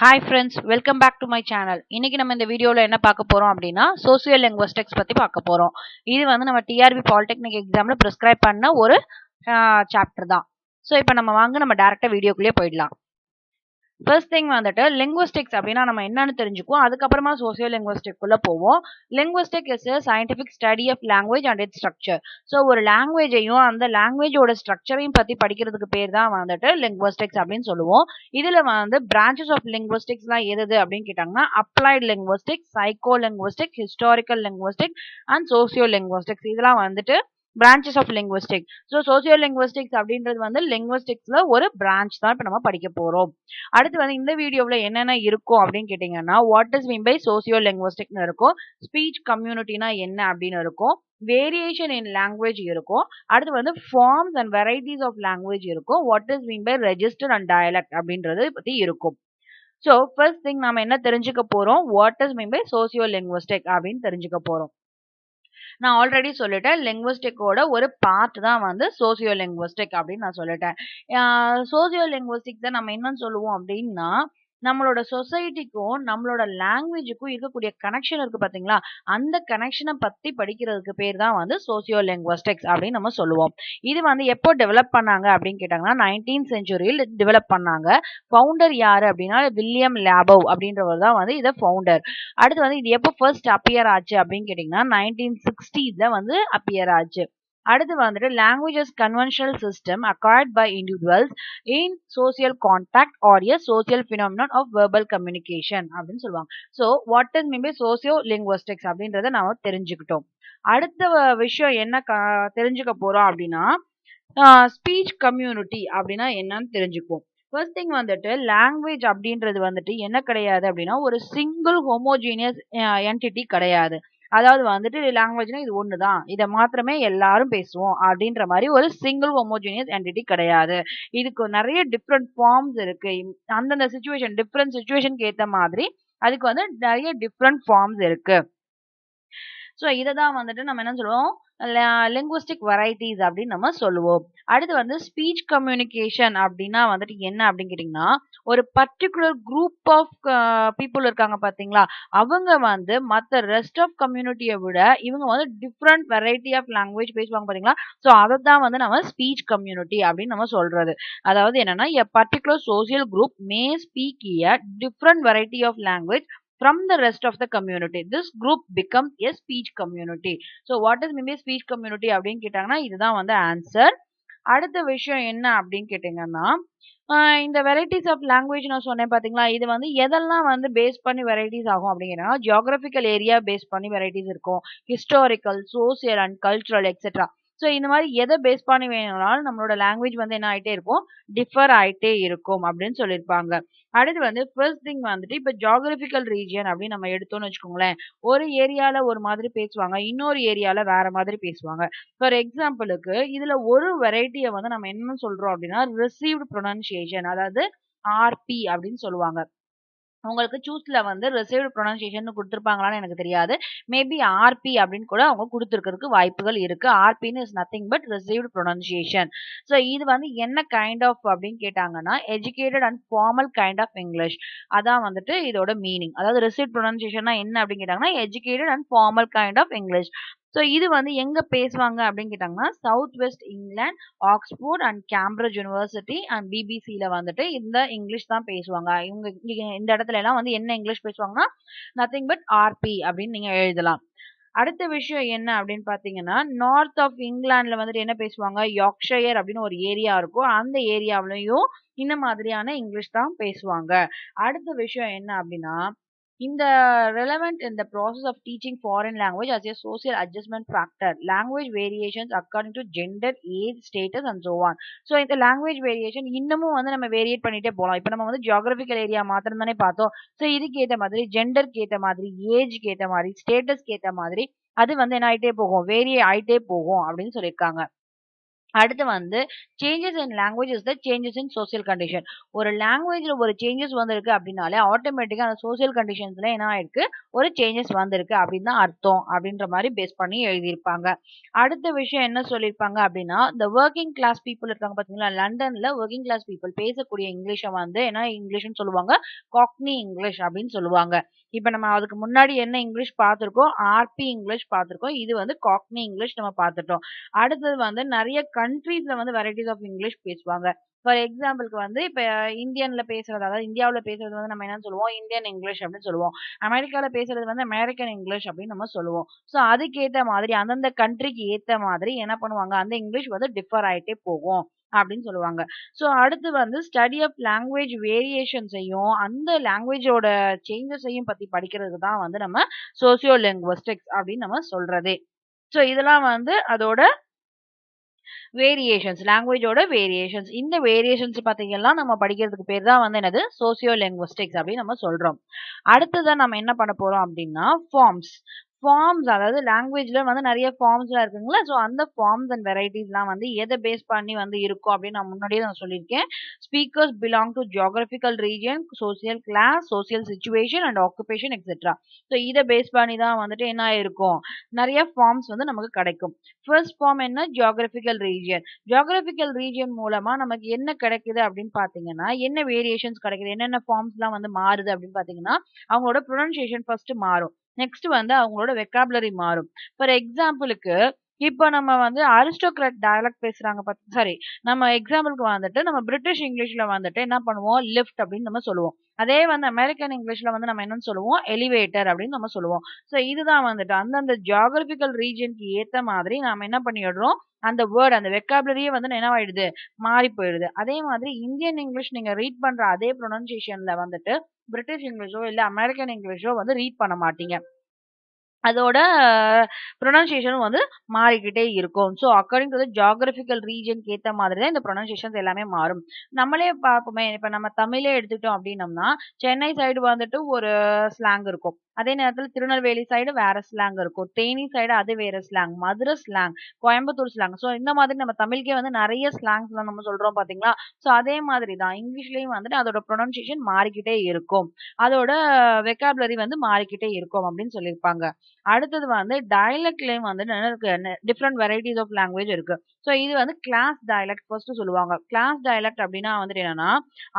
Hi friends, welcome back to my channel. இன்னைக்கு நம்ம இந்த வீடியோல என்ன பார்க்க போறோம் அப்படின்னா Sociolinguistics பத்தி பார்க்க போறோம். இது வந்து நம்ம TRB பாலிடெக்னிக் எக்ஸாம்ல பிரிஸ்கிரைப் பண்ண ஒரு சாப்டர் தான். ஸோ இப்போ நம்ம டைரக்டா வீடியோக்குள்ளே போயிடலாம். ஃபர்ஸ்ட் திங் வந்துட்டு லிங்குவிஸ்டிக்ஸ் அப்படின்னா நம்ம என்னன்னு தெரிஞ்சுக்குவோம். அதுக்கப்புறமா சோசியோலிங்குவிஸ்டிக் குள்ள போவோம். Linguistic is a scientific study of language and its structure. So ஒரு லாங்குவேஜையும் அந்த லாங்குவேஜோட ஸ்ட்ரக்சரையும் பத்தி படிக்கிறதுக்கு பேர் தான் வந்துட்டு லிங்குவிஸ்டிக்ஸ் அப்படின்னு சொல்லுவோம். இதுல வந்து பிரான்ச்சஸ் ஆஃப் லிங்குவிஸ்டிக்ஸ்லாம் எது அப்படின்னு கேட்டாங்கன்னா applied linguistics, psycho linguistic, historical linguistic and socio linguistics இதெல்லாம் வந்துட்டு branches of linguistics. So sociolinguistics அப்படின்றது வந்து linguisticsல ஒரு branch தான் இப்ப நம்ம படிக்க போறோம். அடுத்து வந்து இந்த வீடியோவில் என்னென்ன இருக்கும் அப்படின்னு கேட்டீங்கன்னா வாட் இஸ் மீன் பை சோசியோலிங்குவிஸ்டிக்னு இருக்கும், ஸ்பீச் கம்யூனிட்டினா என்ன அப்படின்னு இருக்கும், வேரியேஷன் இன் லாங்குவேஜ் இருக்கும், அடுத்து வந்து forms and varieties of language இருக்கும், what is mean by register and dialect அப்படின்றது பத்தி இருக்கும். ஸோ ஃபர்ஸ்ட் திங் நாம என்ன தெரிஞ்சுக்க போறோம், வாட் இஸ் மீன் பை சோசியோலிங்குவிஸ்டிக் அப்படின்னு தெரிஞ்சுக்க போறோம். நான் ஆல்ரெடி சொல்லிட்டேன் லிங்குவிஸ்டிக்கோட ஒரு பார்ட் தான் வந்து சோசியோலிங்குவிஸ்டிக் அப்படின்னு நான் சொல்லிட்டேன். சோசியோலிங்குவிஸ்டிக் தான் நம்ம என்னன்னு சொல்லுவோம் அப்படின்னா நம்மளோட சொசைட்டிக்கும் நம்மளோட லாங்குவேஜுக்கும் இருக்கக்கூடிய கனெக்ஷன் இருக்கு பாத்தீங்களா, அந்த கனெக்ஷனை பத்தி படிக்கிறதுக்கு பேர் தான் வந்து சோசியோலிங்குவிஸ்டிக்ஸ் அப்படின்னு நம்ம சொல்லுவோம். இது வந்து எப்போ டெவலப் பண்ணாங்க அப்படின்னு கேட்டாங்கன்னா 19th செஞ்சுரியில் டெவலப் பண்ணாங்க. ஃபவுண்டர் யாரு அப்படின்னா வில்லியம் லேபவ் அப்படின்றவர் தான் வந்து இதை ஃபவுண்டர். அடுத்து வந்து இது எப்போ ஃபர்ஸ்ட் அப்பியர் ஆச்சு அப்படின்னு கேட்டீங்கன்னா 1960s வந்து அப்பியர் ஆச்சு. அடுத்து வந்துட்டு languages conventional system acquired by individuals in social contact are a social phenomenon of verbal communication அப்படின்னு சொல்லுவாங்க. So what is mean by sociolinguistics அப்படின்றத நாம தெரிஞ்சுக்கிட்டோம். அடுத்த விஷயம் என்ன தெரிஞ்சுக்க போறோம் அப்படின்னா ஸ்பீச் கம்யூனிட்டி அப்படின்னா என்னன்னு தெரிஞ்சுக்குவோம். ஃபர்ஸ்ட் திங் வந்துட்டு லாங்குவேஜ் அப்படின்றது வந்துட்டு என்ன கிடையாது அப்படின்னா ஒரு சிங்கிள் ஹோமோஜீனியஸ் என்டிட்டி கிடையாது. அதாவது வந்துட்டு லாங்குவேஜ்னா இது ஒண்ணுதான், இதை மாத்திரமே எல்லாரும் பேசுவோம் அப்படின்ற மாதிரி ஒரு சிங்கிள் ஹோமோஜீனியஸ் என்டிட்டி கிடையாது. இதுக்கு நிறைய டிஃப்ரெண்ட் ஃபார்ம்ஸ் இருக்கு. அந்தந்த சிச்சுவேஷன் டிஃப்ரெண்ட் சிச்சுவேஷனுக்கு ஏற்ற மாதிரி அதுக்கு வந்து நிறைய டிஃப்ரெண்ட் ஃபார்ம்ஸ் இருக்கு. ஸோ இதை தான் வந்துட்டு நம்ம என்ன சொல்லுவோம், லிங்குவிஸ்டிக் வெரைட்டிஸ் அப்படின்னு நம்ம சொல்லுவோம். அடுத்து வந்து ஸ்பீச் கம்யூனிகேஷன் அப்படின்னா வந்துட்டு என்ன அப்படின்னு கேட்டிங்கன்னா ஒரு பர்டிகுலர் குரூப் ஆஃப் பீப்புள் இருக்காங்க பார்த்தீங்களா, அவங்க வந்து மற்ற ரெஸ்ட் ஆஃப் கம்யூனிட்டியை விட இவங்க வந்து டிஃப்ரெண்ட் வெரைட்டி ஆஃப் லாங்குவேஜ் பேசுவாங்க பார்த்தீங்களா. ஸோ அதை தான் வந்து நம்ம ஸ்பீச் கம்யூனிட்டி அப்படின்னு நம்ம சொல்றது. அதாவது என்னன்னா a particular social group may speak a different variety of language from the rest of the community. This group becomes a speech community. So what is maybe speech community அப்படின்னு கேட்டாங்கன்னா இதுதான் வந்து answer. அடுத்த விஷயம் என்ன அப்படின்னு கேட்டீங்கன்னா இந்த வெரைட்டிஸ் ஆஃப் லாங்குவேஜ் நான் சொன்னேன் பாத்தீங்களா, இது வந்து எதெல்லாம் வந்து பேஸ் பண்ணி வெரைட்டிஸ் ஆகும் அப்படிங்கன்னா ஜியோகிராபிக்கல் ஏரியா பேஸ் பண்ணி வெரைட்டிஸ் இருக்கும், historical, social and cultural etcetera. So இந்த மாதிரி எதை பேஸ் பண்ணி வேணும்னாலும் நம்மளோட லாங்குவேஜ் வந்து என்ன ஆகிட்டே இருக்கும், டிஃபர் ஆகிட்டே இருக்கும் அப்படின்னு சொல்லியிருப்பாங்க. அடுத்து வந்து ஃபர்ஸ்ட் திங் வந்துட்டு இப்போ ஜியோகிராபிக்கல் ரீஜியன் அப்படின்னு நம்ம எடுத்தோம்னு வச்சுக்கோங்களேன், ஒரு ஏரியால ஒரு மாதிரி பேசுவாங்க, இன்னொரு ஏரியால வேற மாதிரி பேசுவாங்க. ஃபார் எக்ஸாம்பிளுக்கு இதுல ஒரு வெரைட்டியை வந்து நம்ம என்ன சொல்றோம் அப்படின்னா ரிசீவ்டு ப்ரொனன்சியேஷன், அதாவது ஆர்பி அப்படின்னு சொல்லுவாங்க. உங்களுக்கு சூஸ்ல வந்து ரிசீவ்டு ப்ரொனன்சியேஷன் கொடுத்துருப்பாங்களான்னு எனக்கு தெரியாது. மேபி ஆர்பி அப்படின்னு கூட அவங்க கொடுத்துருக்கிறதுக்கு வாய்ப்புகள் இருக்கு. ஆர்பின்னு is nothing but received pronunciation. So இது வந்து என்ன கைண்ட் ஆஃப் அப்படின்னு கேட்டாங்கன்னா educated and formal kind of English. அதான் வந்துட்டு இதோட மீனிங். அதாவது ரிசீவ்டு ப்ரொனன்சியேஷன்னா என்ன அப்படின்னு கேட்டாங்கன்னா educated and formal kind of English. So இது வந்து எங்க பேசுவாங்க அப்படின்னு கேட்டாங்கன்னா south west England, Oxford and Cambridge university and பிபிசியில வந்துட்டு இந்த இங்கிலீஷ் தான் பேசுவாங்க. இவங்க இந்த இடத்துல எல்லாம் வந்து என்ன இங்கிலீஷ் பேசுவாங்கன்னா நத்திங் பட் ஆர்பி அப்படின்னு நீங்க எழுதலாம். அடுத்த விஷயம் என்ன அப்படின்னு பாத்தீங்கன்னா நார்த் ஆஃப் இங்கிலாந்துல வந்துட்டு என்ன பேசுவாங்க, யார்க்ஷயர் அப்படின்னு ஒரு ஏரியா இருக்கும், அந்த ஏரியாவிலையும் இந்த மாதிரியான இங்கிலீஷ் தான் பேசுவாங்க. அடுத்த விஷயம் என்ன அப்படின்னா இந்த relevant in the process of teaching foreign language as a social adjustment factor, language variations according to gender, age, status and so on. So இந்த language variation இன்னமும் வந்து நம்ம வேரியேட் பண்ணிட்டே போகலாம். இப்போ நம்ம வந்து ஜியோகிராபிக்கல் ஏரியா மாத்திரம் தானே பார்த்தோம். ஸோ இதுக்கு ஏற்ற மாதிரி ஜெண்டருக்கு ஏற்ற மாதிரி ஏஜ்க்கு ஏற்ற மாதிரி ஸ்டேட்டஸ்க்கு ஏற்ற மாதிரி அது வந்து என்ன ஆயிட்டே போகும், வேரி ஆயிட்டே போகும் அப்படின்னு சொல்லியிருக்காங்க. அடுத்து வந்து changes in language is the changes in social condition. ஒரு லாங்குவேஜ்ல ஒரு சேஞ்சஸ் வந்திருக்கு அப்படின்னாலே ஆட்டோமேட்டிக்கா அந்த சோசியல் கண்டிஷன்ஸ்ல என்ன ஆயிருக்கு, ஒரு சேஞ்சஸ் வந்திருக்கு அப்படின்னு தான் அர்த்தம் அப்படின்ற மாதிரி பேஸ் பண்ணி எழுதியிருப்பாங்க. அடுத்த விஷயம் என்ன சொல்லியிருப்பாங்க அப்படின்னா, இந்த ஒர்க்கிங் கிளாஸ் பீப்புள் இருக்காங்க பாத்தீங்களா, லண்டன்ல ஒர்க்கிங் கிளாஸ் பீப்புள் பேசக்கூடிய இங்கிலீஷை வந்து என்ன இங்கிலீஷ்னு சொல்லுவாங்க, காக்னி இங்கிலீஷ் அப்படின்னு சொல்லுவாங்க. இப்ப நம்ம அதுக்கு முன்னாடி என்ன இங்கிலீஷ் பார்த்திருக்கோம், ஆர்பி இங்கிலீஷ் பார்த்திருக்கோம். இது வந்து காக்னி இங்கிலீஷ் நம்ம பார்த்துட்டோம். அடுத்தது வந்து நிறைய கண்ட்ரீஸ்ல வந்து வெரைட்டிஸ் ஆஃப் இங்கிலீஷ் பேசுவாங்க. ஃபார் எக்ஸாம்பிளுக்கு வந்து இப்ப இந்தியன்ல பேசுறது, அதாவது இந்தியாவுல பேசுறது வந்து நம்ம என்ன சொல்லுவோம், இந்தியன் இங்கிலீஷ் அப்படின்னு சொல்லுவோம். அமெரிக்கால பேசுறது வந்து அமெரிக்கன் இங்கிலீஷ் அப்படின்னு நம்ம சொல்லுவோம். ஸோ அதுக்கேத்த மாதிரி அந்தந்த கண்ட்ரிக்கு ஏத்த மாதிரி என்ன பண்ணுவாங்க, அந்த இங்கிலீஷ் வந்து டிஃபர் ஆயிட்டே போகும் அப்படின்னு சொல்லுவாங்க. ஸோ அடுத்து வந்து ஸ்டடி ஆஃப் லாங்குவேஜ் வேரியேஷன்ஸையும் அந்த லாங்குவேஜோட சேஞ்சஸையும் பத்தி படிக்கிறதுக்கு தான் வந்து நம்ம சோசியோ லிங்குவிஸ்டிக்ஸ் அப்படின்னு நம்ம சொல்றதே. ஸோ இதெல்லாம் வந்து அதோட வேரியேஷன்ஸ், லாங்குவேஜோட வேரியேஷன்ஸ். இந்த வேரியேஷன்ஸ் பார்த்தீங்கன்னா நம்ம படிக்கிறதுக்கு பேர் தான் வந்து என்னது, சோசியோ லிங்குவிஸ்டிக்ஸ் அப்படின்னு நம்ம சொல்றோம். அடுத்ததான் நம்ம என்ன பண்ண போறோம் அப்படின்னா ஃபார்ம்ஸ். ஃபார்ம்ஸ் அதாவது லாங்குவேஜ்ல வந்து நிறைய ஃபார்ம்ஸ்லாம் இருக்குங்களா, ஸோ அந்த ஃபார்ம்ஸ் அண்ட் வெரைட்டிஸ்லாம் வந்து எதை பேஸ் பண்ணி வந்து இருக்கும் அப்படின்னு நான் முன்னாடியே நான் சொல்லியிருக்கேன். Speakers belong to geographical region, social class, social situation and occupation etcetera. So இதை பேஸ் பண்ணி தான் வந்துட்டு என்ன இருக்கும், நிறைய ஃபார்ம்ஸ் வந்து நமக்கு கிடைக்கும். ஃபர்ஸ்ட் ஃபார்ம் என்ன, ஜியோகிராபிக்கல் ரீஜியன். ஜியோகிராபிக்கல் ரீஜியன் மூலமா நமக்கு என்ன கிடைக்குது அப்படின்னு பாத்தீங்கன்னா, என்ன வேரியேஷன்ஸ் கிடைக்குது, என்னென்ன ஃபார்ம்ஸ்லாம் வந்து மாறுது அப்படின்னு பாத்தீங்கன்னா, அவங்களோட ப்ரொனன்சியேஷன் ஃபர்ஸ்ட் மாறும். நெக்ஸ்ட் வந்து அவங்களோட வெக்காபுலரி மாறும். ஃபார் எக்ஸாம்பிளுக்கு இப்போ நம்ம வந்து அரிஸ்டோகிராட் டயலக்ட் பேசுறாங்க சாரி, நம்ம எக்ஸாம்பிளுக்கு வந்துட்டு நம்ம பிரிட்டிஷ் இங்கிலீஷ்ல வந்துட்டு என்ன பண்ணுவோம், லிஃப்ட் அப்படின்னு நம்ம சொல்லுவோம். அதே வந்து அமெரிக்கன் இங்கிலீஷ்ல வந்து நம்ம என்னன்னு சொல்லுவோம், எலிவேட்டர் அப்படின்னு நம்ம சொல்லுவோம். ஸோ இதுதான் வந்துட்டு அந்தந்த ஜியோகிராபிக்கல் ரீஜனுக்கு ஏத்த மாதிரி நாம என்ன பண்ணிடுறோம், அந்த வேர்ட் அந்த வெக்காபுலரியே வந்து என்ன ஆயிடுது, மாறி போயிடுது. அதே மாதிரி இந்தியன் இங்கிலீஷ் நீங்க ரீட் பண்ற அதே ப்ரொனன்சியேஷன்ல வந்துட்டு பிரிட்டிஷ் இங்கிலீஷோ இல்ல அமெரிக்கன் இங்கிலீஷோ வந்து ரீட் பண்ண மாட்டீங்க. அதோட ப்ரொனன்சியேஷனும் வந்து மாறிக்கிட்டே இருக்கும். So according to the geographical ரீஜனுக்கு ஏற்ற மாதிரி தான் இந்த ப்ரொனன்சியேஷன்ஸ் எல்லாமே மாறும். நம்மளே பார்ப்போமே, இப்போ நம்ம தமிழே எடுத்துக்கிட்டோம் அப்படின்னம்னா, சென்னை சைடு வந்துட்டு ஒரு ஸ்லாங் இருக்கும். அதே நேரத்தில் திருநெல்வேலி சைடு வேற ஸ்லாங் இருக்கும். தேனி சைடு அது வேற slang, Madurai slang, Coimbatore slang. So இந்த மாதிரி நம்ம தமிழுக்கே வந்து நிறைய ஸ்லாங்ஸ்லாம் நம்ம சொல்றோம் பார்த்தீங்களா. ஸோ அதே மாதிரி தான் இங்கிலீஷ்லயும் வந்துட்டு அதோட ப்ரொனன்சியேஷன் மாறிக்கிட்டே இருக்கும். அதோட வெக்காபுலரி வந்து மாறிக்கிட்டே இருக்கும் அப்படின்னு சொல்லியிருப்பாங்க. அடுத்தது வந்து டயலக்ட்லயும் வந்து டிஃப்ரெண்ட் வெரைட்டிஸ் ஆஃப் லாங்குவேஜ் இருக்கு. ஸோ இது வந்து கிளாஸ் டயலக்ட் ஃபர்ஸ்ட் சொல்லுவாங்க. கிளாஸ் டயலக்ட் அப்படின்னா வந்துட்டு என்னன்னா,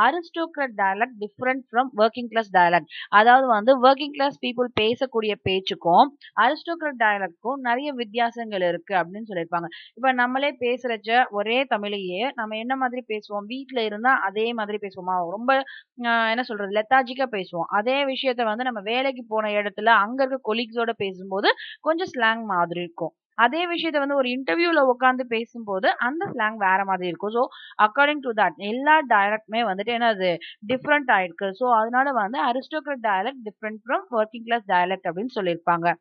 aristocrat dialect different from working class dialect. அதாவது வந்து ஒர்க்கிங் கிளாஸ் பீப்புள் பேசக்கூடிய பேச்சுக்கும் அரிஸ்டோக்ராட் டயலக்ட்க்கும் நிறைய வித்தியாசங்கள் இருக்கு அப்படின்னு சொல்லியிருப்பாங்க. இப்ப நம்மளே பேசுறச்ச ஒரே தமிழையே நம்ம என்ன மாதிரி பேசுவோம், வீட்டுல இருந்தா அதே மாதிரி பேசுவோமா, ரொம்ப என்ன சொல்றது லெத்தாஜிக்கா பேசுவோம். அதே விஷயத்த வந்து நம்ம வேலைக்கு போன இடத்துல அங்க இருக்க கொலீக்ஸோட பேசும்போது கொஞ்சம் ஸ்லாங் மாதிரி இருக்கும். அதே விஷயத்த வந்து ஒரு இன்டர்வியூல உட்காந்து பேசும்போது அந்த ஸ்லாங் வேற மாதிரி இருக்கும். ஸோ அக்கார்டிங் டு தட் எல்லா டயலக்ட்மே வந்துட்டு என்னது டிஃப்ரெண்ட் ஆயிருக்கு. ஸோ அதனால வந்து aristocrat dialect different from working class dialect அப்படின்னு சொல்லியிருப்பாங்க.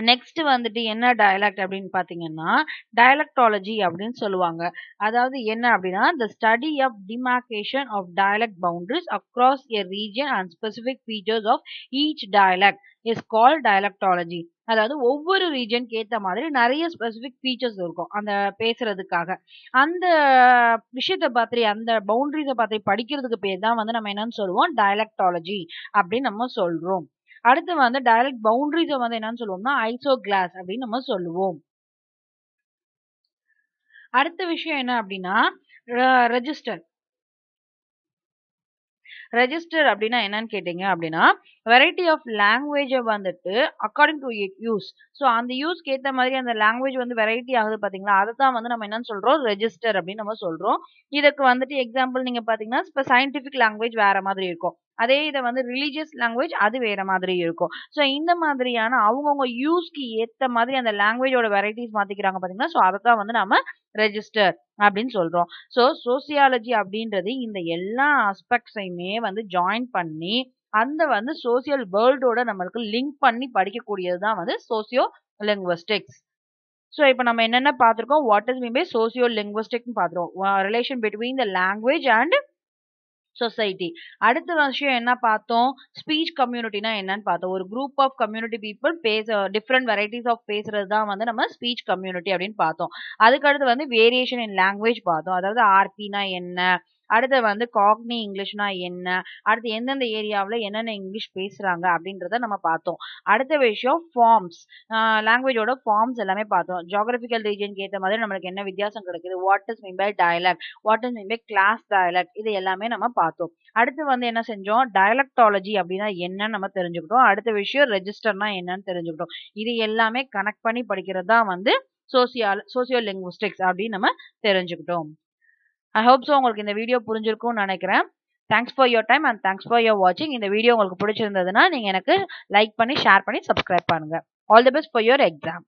நெக்ஸ்ட் வந்துட்டு என்ன டயலக்ட் அப்படின்னு பாத்தீங்கன்னா, டயலக்டாலஜி அப்படின்னு சொல்லுவாங்க. அதாவது என்ன அப்படின்னா, the study of demarcation of dialect boundaries across a region and specific features of each dialect is called dialectology. அதாவது ஒவ்வொரு ரீஜனுக்கு ஏத்த மாதிரி நிறைய ஸ்பெசிபிக் ஃபீச்சர்ஸ் இருக்கும் அந்த பேசுறதுக்காக. அந்த விஷயத்தை பத்தி அந்த பவுண்டரிஸை பத்தி படிக்கிறதுக்கு பேர் தான் வந்து நம்ம என்னன்னு சொல்லுவோம், டயலக்டாலஜி அப்படின்னு நம்ம சொல்றோம். அடுத்து வந்து டைரக்ட் பவுண்டரிஸை வந்து என்னன்னு சொல்லுவோம்னா ஐசோகிளாஸ் அப்படின்னு நம்ம சொல்லுவோம். அடுத்த விஷயம் என்ன அப்படின்னா ரெஜிஸ்டர். ரெஜிஸ்டர் அப்படின்னா என்னன்னு கேட்டீங்க அப்படின்னா, வெரைட்டி ஆஃப் லாங்குவேஜை வந்துட்டு அக்கார்டிங் டு யூஸ். ஸோ அந்த யூஸ்க்கு ஏற்ற மாதிரி அந்த லாங்குவேஜ் வந்து வெரைட்டி ஆகுது பார்த்தீங்களா, அதை தான் வந்து நம்ம என்னன்னு சொல்றோம், ரெஜிஸ்டர் அப்படின்னு நம்ம சொல்றோம். இதுக்கு வந்துட்டு எக்ஸாம்பிள் நீங்க பாத்தீங்கன்னா, இப்போ சயின்டிபிக் லாங்குவேஜ் வேற மாதிரி இருக்கும். அதே இதை வந்து ரிலீஜியஸ் லாங்குவேஜ் அது வேற மாதிரி இருக்கும். ஸோ இந்த மாதிரியான அவங்கவுங்க யூஸ்க்கு ஏற்ற மாதிரி அந்த லாங்குவேஜோட வெரைட்டிஸ் மாத்திக்கிறாங்க பாத்தீங்கன்னா, ஸோ அதை தான் வந்து நம்ம ரெஜிஸ்டர் அப்படின்னு சொல்றோம். ஸோ சோசியாலஜி அப்படின்றது இந்த எல்லா ஆஸ்பெக்ட்ஸையுமே வந்து ஜாயின் பண்ணி அந்த வந்து சோசியல் வேர்ல்டோட நம்மளுக்கு லிங்க் பண்ணி படிக்கக்கூடியது தான் வந்து சோசியோ லிங்குவிஸ்டிக்ஸ். ஸோ இப்போ நம்ம என்னென்ன பார்த்துருக்கோம், what is mean by socio லிங்குவிஸ்டிக்னு பார்த்துருக்கோம். Relation between the language and society. அடுத்த விஷயம் என்ன பார்த்தோம்? ஸ்பீச் கம்யூனிட்டினா என்னன்னு பார்த்தோம். ஒரு group of community people different varieties of பேசுறது தான் வந்து நம்ம ஸ்பீச் கம்யூனிட்டி அப்படின்னு பார்த்தோம். அதுக்கு அடுத்து வந்து வேரியேஷன் இன் லாங்குவேஜ் பார்த்தோம். அதாவது ஆர்பினா என்ன, அடுத்து வந்து காக்னி இங்கிலீஷ்னா என்ன, அடுத்து எந்தெந்த ஏரியாவில் என்னென்ன இங்கிலீஷ் பேசுறாங்க அப்படின்றத நம்ம பார்த்தோம். அடுத்த விஷயம் ஃபார்ம்ஸ், லாங்குவேஜோட ஃபார்ம்ஸ் எல்லாமே பார்த்தோம். ஜியோகிராபிக்கல் ரீஜனுக்கு ஏற்ற மாதிரி நம்மளுக்கு என்ன வித்தியாசம் கிடைக்குது, what is mean by dialect, what is mean by class dialect, இது எல்லாமே நம்ம பார்த்தோம். அடுத்து வந்து என்ன செஞ்சோம், டயலக்டாலஜி அப்படின்னா என்னன்னு நம்ம தெரிஞ்சுக்கிட்டோம். அடுத்த விஷயம் ரெஜிஸ்டர்னா என்னன்னு தெரிஞ்சுக்கிட்டோம். இது எல்லாமே கனெக்ட் பண்ணி படிக்கிறது தான் வந்து சோசியோலிங்குவிஸ்டிக்ஸ் அப்படின்னு நம்ம தெரிஞ்சுக்கிட்டோம். ஐ ஹோப் ஸோ உங்களுக்கு இந்த வீடியோ புரிஞ்சிருக்கும்னு நினைக்கிறேன். Thanks for your time and thanks for your வாட்சிங். இந்த வீடியோ உங்களுக்கு பிடிச்சிருந்ததுன்னா நீங்கள் எனக்கு லைக் பண்ணி ஷேர் பண்ணி சப்ஸ்கிரைப் பண்ணுங்க. All the best for your exam.